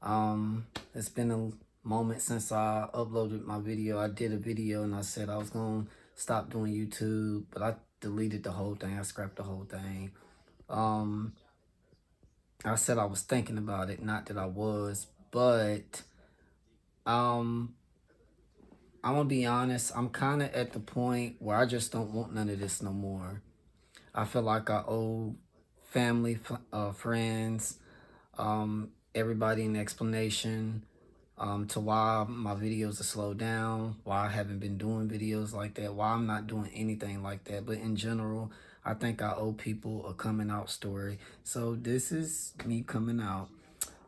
It's been a moment since I uploaded my video. I did a video and I said I was going to stop doing YouTube, but I deleted the whole thing. I scrapped the whole thing. Um, I said I was thinking about it, not that I was, but um, I'm going to be honest. I'm kind of at the point where I just don't want none of this no more. I feel like I owe family, friends, everybody an explanation to why my videos are slowed down, why I haven't been doing videos like that, why I'm not doing anything like that. But in general, I think I owe people a coming out story. So this is me coming out.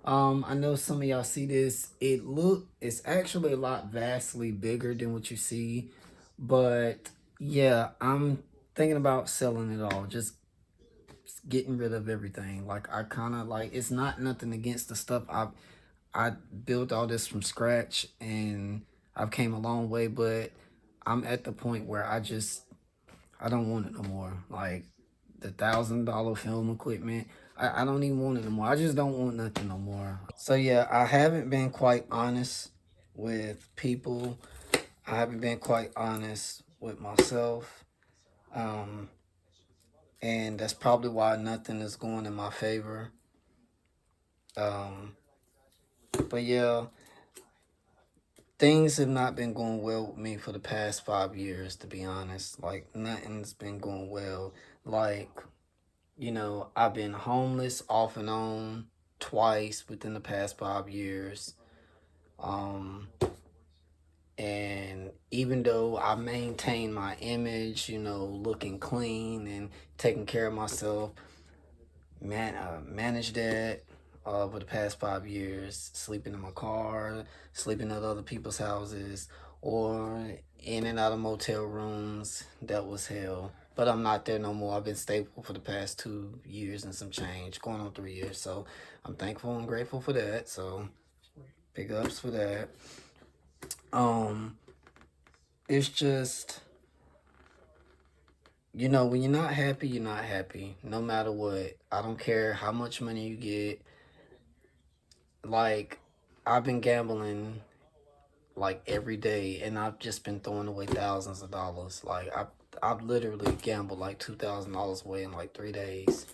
I know some of y'all see this. It's actually a lot vastly bigger than what you see. But yeah, I'm thinking about selling it all. Just getting rid of everything. Like I kind of like, it's not nothing against the stuff I built all this from scratch and I've came a long way, but I'm at the point where I don't want it no more. Like the $1,000 film equipment, I don't even want it no more. I just don't want nothing no more. So yeah, I haven't been quite honest with people. I haven't been quite honest with myself. Um, and that's probably why nothing is going in my favor. Um, but yeah, things have not been going well with me for the past 5 years, to be honest. Like, nothing's been going well. Like, I've been homeless off and on twice within the past 5 years. Um, and even though I maintain my image, looking clean and taking care of myself, managed that for the past 5 years, sleeping in my car, sleeping at other people's houses, or in and out of motel rooms. That was hell. But I'm not there no more. I've been stable for the past 2 years and some change, going on 3 years. So I'm thankful and grateful for that. So big ups for that. Um, it's just, when you're not happy, you're not happy. No matter what. I don't care how much money you get. Like, I've been gambling like every day and I've just been throwing away thousands of dollars. Like I've literally gambled like $2,000 away in like 3 days.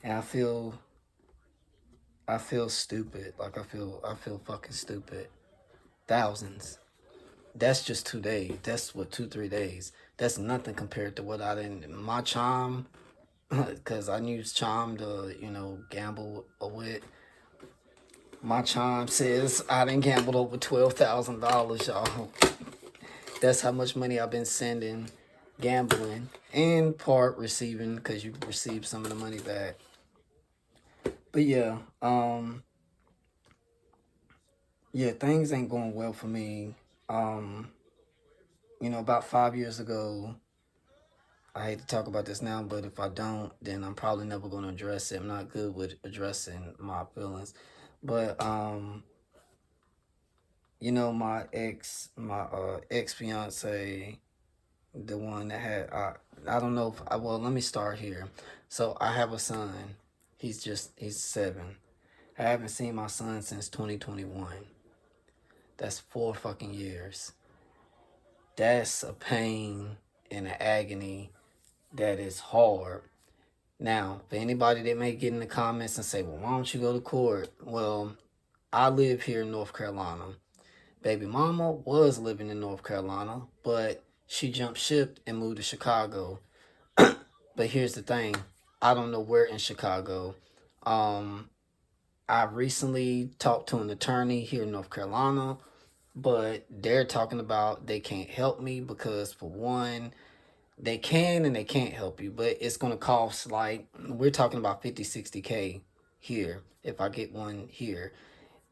And I feel stupid. Like I feel fucking stupid. Thousands. That's just 2 days. That's what 2-3 days. That's nothing compared to what I didn't my charm, because I use charm to, gamble with. My charm says I done gambled over $12,000, y'all. That's how much money I've been sending, gambling, and part receiving, because you receive some of the money back. But yeah, things ain't going well for me. Um, about 5 years ago, I hate to talk about this now, but if I don't, then I'm probably never going to address it. I'm not good with addressing my feelings. But my ex fiance, the one that had I don't know if well, let me start here. So I have a son. He's 7. I haven't seen my son since 2021. That's 4 fucking years. That's a pain and an agony that is hard. Now, for anybody that may get in the comments and say, well, why don't you go to court? Well, I live here in North Carolina. Baby mama was living in North Carolina, but she jumped ship and moved to Chicago. But here's the thing. I don't know where in Chicago. Um, I recently talked to an attorney here in North Carolina, but they're talking about they can't help me because, for one, they can and they can't help you, but it's going to cost, like, we're talking about 50, 60K here if I get one here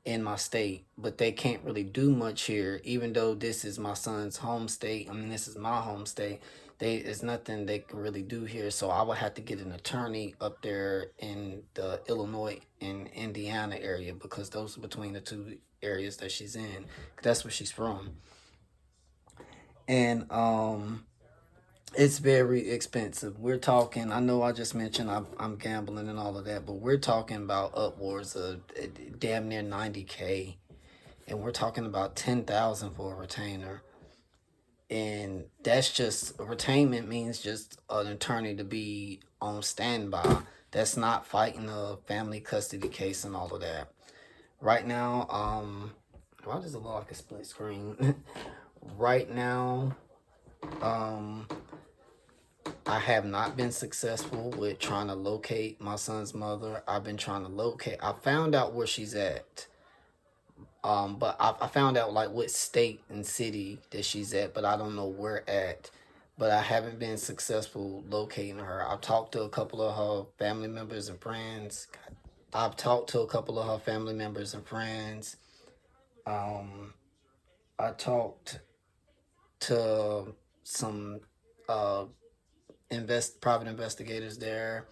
in my state. But they can't really do much here, even though this is my son's home state. I mean, this is my home state. There's nothing they can really do here. So I would have to get an attorney up there in the Illinois and Indiana area, because those are between the two areas that she's in. That's where she's from. And It's very expensive. We're talking, I know I just mentioned I'm gambling and all of that, but we're talking about upwards of damn near 90K. And we're talking about 10,000 for a retainer. And that's just, retainment means just an attorney to be on standby. That's not fighting a family custody case and all of that. Right now, why does it look like a split screen? Right now, um, I have not been successful with trying to locate my son's mother. I've been trying to locate. I found out where she's at. But I found out like what state and city that she's at, but I don't know where at. But I haven't been successful locating her. I've talked to a couple of her family members and friends. I've talked to a couple of her family members and friends. Um, I talked to some uh private investigators there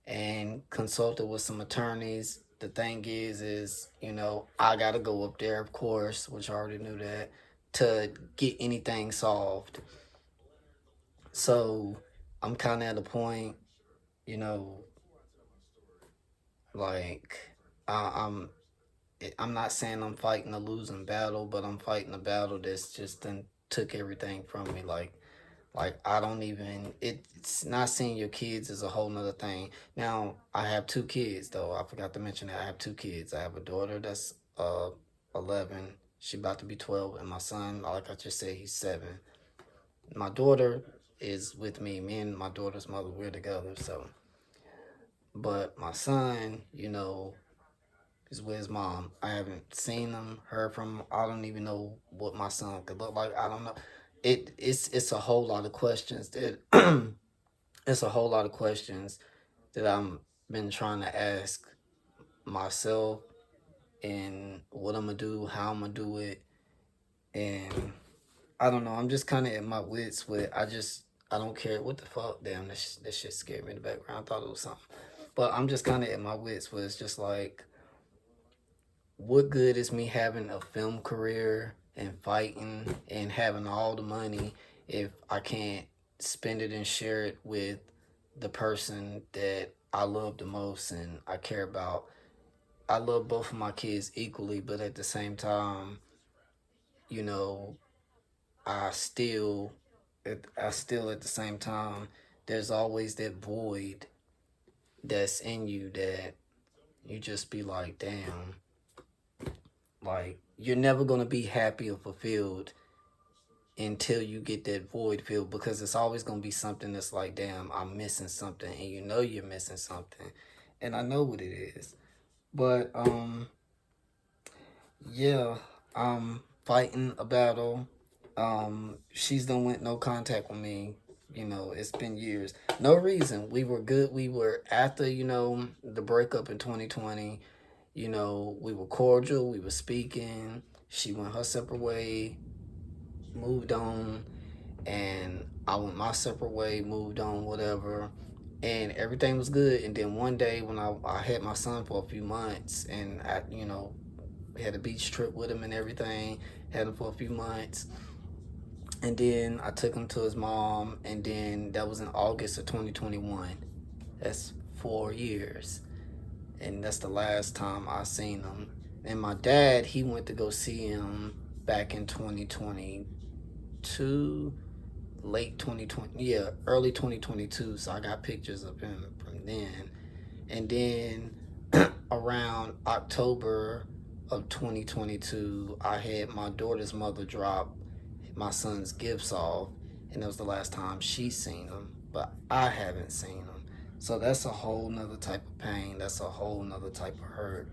and consulted with some attorneys. The thing is, I gotta go up there, of course, which I already knew that, to get anything solved. So I'm kind of at a point, you know, like I'm. I'm not saying I'm fighting a losing battle, but I'm fighting a battle that's just done took everything from me. Like I don't even. It's not seeing your kids is a whole nother thing. Now I have two kids though. I forgot to mention that I have two kids. I have a daughter that's 11. She about to be 12, and my son, like I just said, he's 7. My daughter is with me. Me and my daughter's mother, we're together. So, but my son, is with his mom. I haven't seen him, heard from him. I don't even know what my son could look like. I don't know. It's a whole lot of questions that it's a whole lot of questions that I'm been trying to ask myself and what I'm gonna do, how I'm gonna do it, and I don't know. I'm just kind of at my wits with. I don't care what the fuck. Damn, this shit scared me in the background. I thought it was something, but I'm just kind of at my wits with. It's just like, what good is me having a film career and fighting and having all the money if I can't spend it and share it with the person that I love the most and I care about? I love both of my kids equally, but at the same time, you know, I still, I still at the same time, there's always that void that's in you that you just be like, damn, like you're never gonna be happy or fulfilled until you get that void filled, because it's always gonna be something that's like, damn, I'm missing something, and you're missing something, and I know what it is. But yeah, I'm fighting a battle. She's done went no contact with me. It's been years. No reason. We were good. We were after, the breakup in 2020. We were cordial. We were speaking. She went her separate way, moved on, and I went my separate way, moved on, whatever. And everything was good. And then one day when I had my son for a few months, and we had a beach trip with him and everything, had him for a few months. And then I took him to his mom, and then that was in August of 2021. That's 4 years. And that's the last time I seen him. And my dad, he went to go see him back in 2022, late 2020, yeah, early 2022. So I got pictures of him from then. And then around October of 2022, I had my daughter's mother drop my son's gifts off, and that was the last time she seen him, but I haven't seen him. So that's a whole nother type of pain. That's a whole nother type of hurt.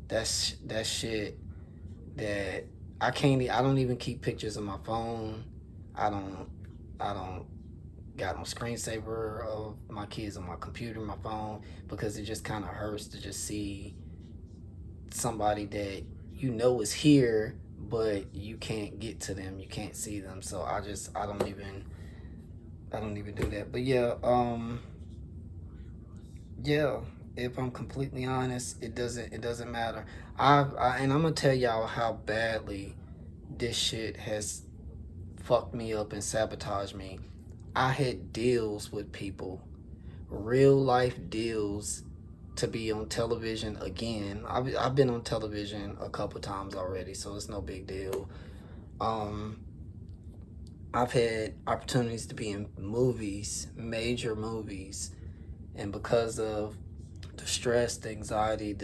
That shit that I don't even keep pictures on my phone. I don't I don't got no screensaver of my kids on my computer, my phone, because it just kind of hurts to just see somebody that is here, but you can't get to them, you can't see them. So I don't even do that. But yeah, yeah, if I'm completely honest, it doesn't matter. And I'm gonna tell y'all how badly this shit has fucked me up and sabotaged me. I had deals with people, real life deals, to be on television again. I've been on television a couple times already, so it's no big deal. I've had opportunities to be in movies, major movies, and because of the stress, the anxiety,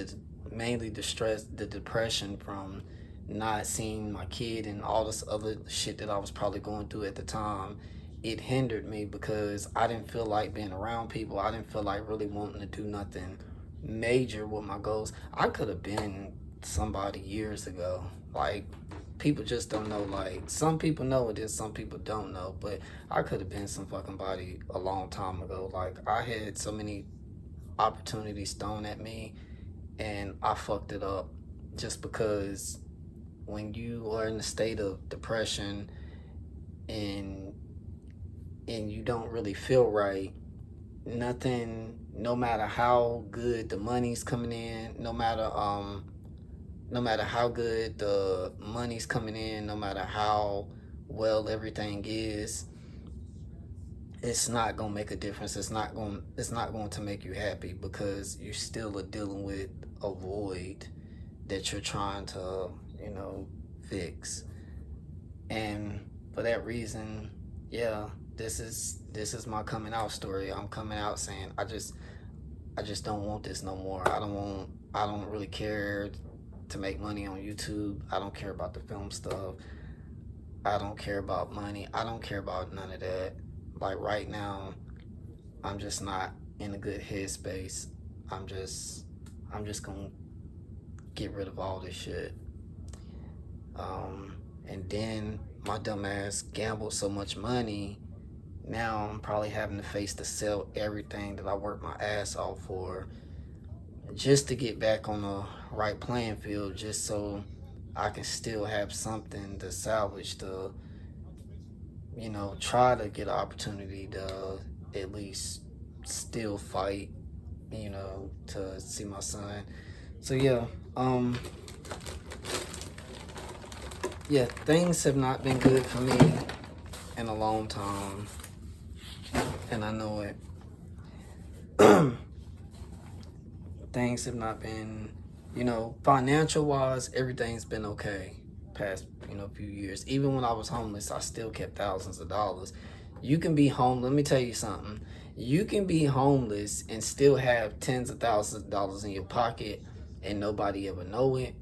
mainly the stress, the depression from not seeing my kid and all this other shit that I was probably going through at the time, it hindered me because I didn't feel like being around people. I didn't feel like really wanting to do nothing major with my goals. I could have been somebody years ago. Like, people just don't know. Like, some people know it is, some people don't know. But I could have been some fucking body a long time ago. Like, I had so many opportunities thrown at me and I fucked it up just because when you are in a state of depression and you don't really feel right, nothing, no matter how good the money's coming in, no matter how good the money's coming in, no matter how well everything is, it's not gonna make a difference. It's not going to make you happy because you still are dealing with a void that you're trying to, fix. And for that reason, yeah, this is my coming out story. I'm coming out saying I just don't want this no more. I don't really care to make money on YouTube. I don't care about the film stuff. I don't care about money. I don't care about none of that. Like, right now, I'm just not in a good headspace. I'm just gonna get rid of all this shit. And then my dumb ass gambled so much money. Now I'm probably having to face to sell everything that I worked my ass off for just to get back on the right playing field, just so I can still have something to salvage, to try to get an opportunity to at least still fight, to see my son. So yeah, things have not been good for me in a long time, and I know it. Things have not been, financial wise, everything's been okay past, few years. Even when I was homeless, I still kept thousands of dollars. You can be home. Let me tell you something. You can be homeless and still have tens of thousands of dollars in your pocket and nobody ever know it,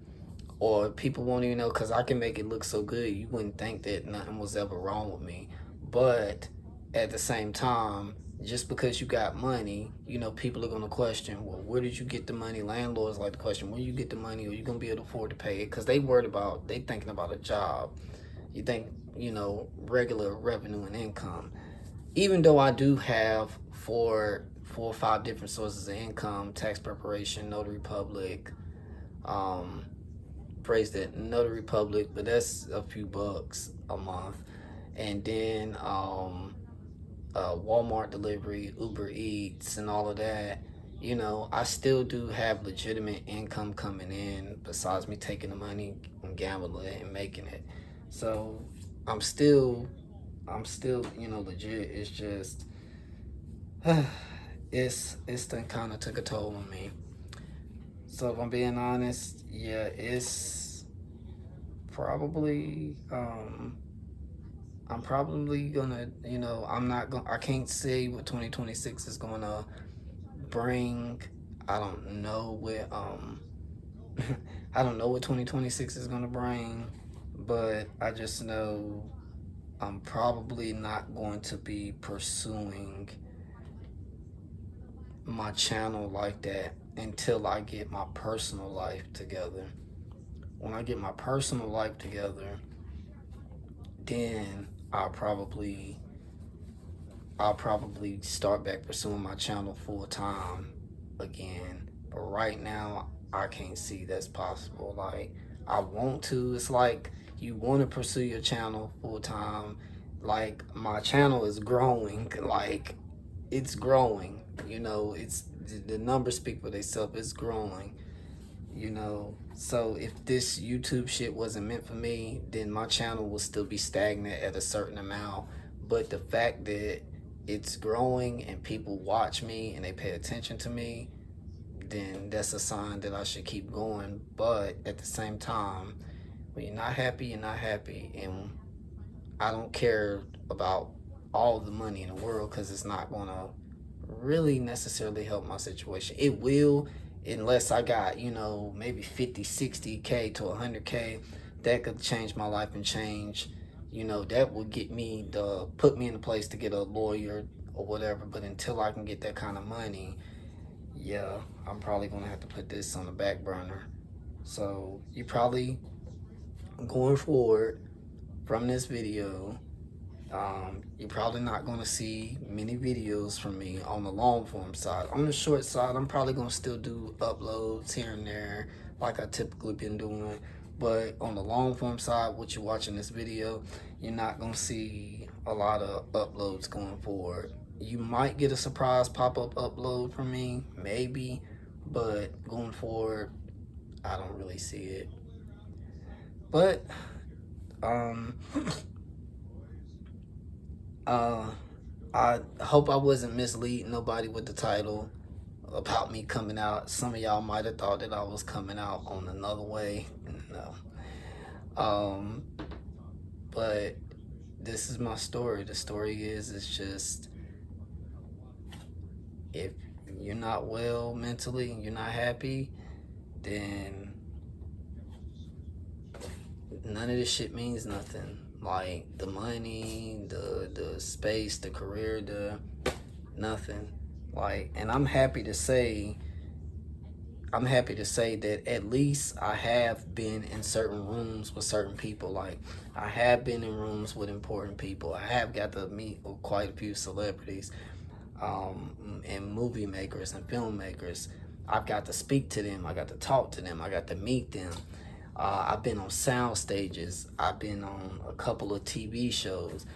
or people won't even know, because I can make it look so good you wouldn't think that nothing was ever wrong with me. But at the same time, just because you got money, people are going to question, well, where did you get the money? Landlords like to question, where you get the money? Are you going to be able to afford to pay it? Because they thinking about a job. You think, regular revenue and income. Even though I do have four or five different sources of income: tax preparation, notary public, phrase that, notary public, but that's a few bucks a month. And then Walmart delivery, Uber Eats, and all of that. I still do have legitimate income coming in besides me taking the money and gambling it and making it. So I'm still, legit. It's just, it's done kind of took a toll on me. So if I'm being honest, yeah, it's probably, I'm probably gonna, I can't say what 2026 is gonna bring. I don't know what, I don't know what 2026 is gonna bring, but I just know I'm probably not going to be pursuing my channel like that until I get my personal life together. When I get my personal life together, then I'll probably start back pursuing my channel full time again. But right now, I can't see that's possible. Like, I want to. It's like you want to pursue your channel full time. Like, my channel is growing. Like, it's growing. It's, the numbers speak for themselves. It's growing. So if this YouTube shit wasn't meant for me, then my channel will still be stagnant at a certain amount. But the fact that it's growing and people watch me and they pay attention to me, then that's a sign that I should keep going. But at the same time, when you're not happy, you're not happy. And I don't care about all the money in the world, because it's not going to really necessarily help my situation. It will, unless I got, maybe 50, 60K to 100K. That could change my life and change, that would get me put me in a place to get a lawyer or whatever. But until I can get that kind of money, yeah, I'm probably going to have to put this on the back burner. So you probably, going forward from this video, you're probably not going to see many videos from me on the long form side. On the short side, I'm probably going to still do uploads here and there like I typically been doing. But on the long form side, what you're watching this video, you're not going to see a lot of uploads going forward. You might get a surprise pop-up upload from me, maybe, but going forward, I don't really see it. But I hope I wasn't misleading nobody with the title about me coming out. Some of y'all might have thought that I was coming out on another way. No. But this is my story. The story is, it's just, if you're not well mentally and you're not happy, then none of this shit means nothing. Like the money, the space, the career, nothing. Like, and I'm happy to say that at least I have been in certain rooms with certain people. Like, I have been in rooms with important people. I have got to meet with quite a few celebrities, and movie makers and filmmakers. I've got to speak to them. I got to talk to them. I got to meet them. I've been on sound stages. I've been on a couple of TV shows.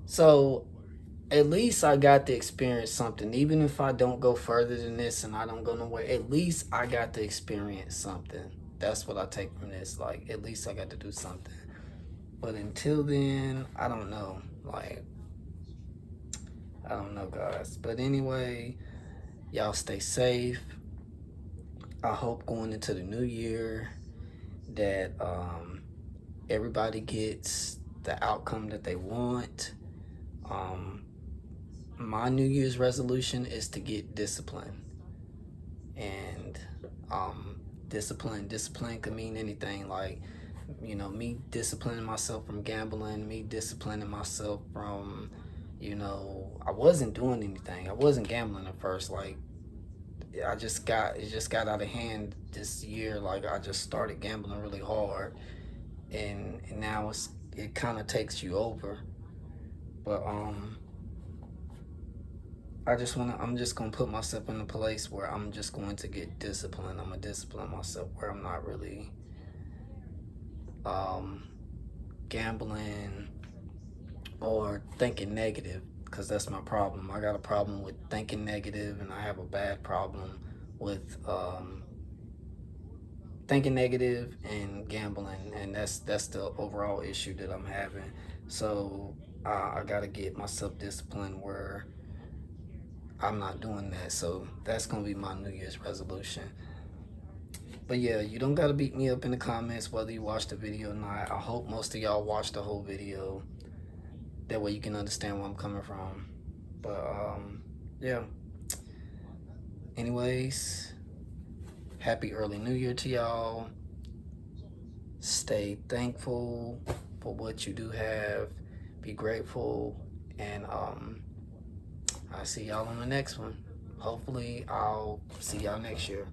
So at least I got to experience something. Even if I don't go further than this and I don't go nowhere, at least I got to experience something. That's what I take from this. Like, at least I got to do something. But until then, I don't know. Like, I don't know, guys. But anyway, y'all stay safe. I hope going into the new year that everybody gets the outcome that they want. My New Year's resolution is to get discipline. And discipline could mean anything. Like, me disciplining myself from gambling, me disciplining myself from, I wasn't doing anything. I wasn't gambling at first. Like, it just got out of hand this year. Like, I just started gambling really hard, and now it kind of takes you over. But I'm just gonna put myself in a place where I'm just going to get disciplined. I'm gonna discipline myself where I'm not really gambling or thinking negative, because that's my problem. I got a problem with thinking negative, and I have a bad problem with thinking negative and gambling, and that's the overall issue that I'm having. So I gotta get myself disciplined where I'm not doing that. So that's gonna be my New Year's resolution. But yeah, you don't gotta beat me up in the comments whether you watch the video or not. I hope most of y'all watch the whole video. That way you can understand where I'm coming from. But yeah. Anyways, happy early New Year to y'all. Stay thankful for what you do have. Be grateful, and I'll see y'all on the next one. Hopefully I'll see y'all next year.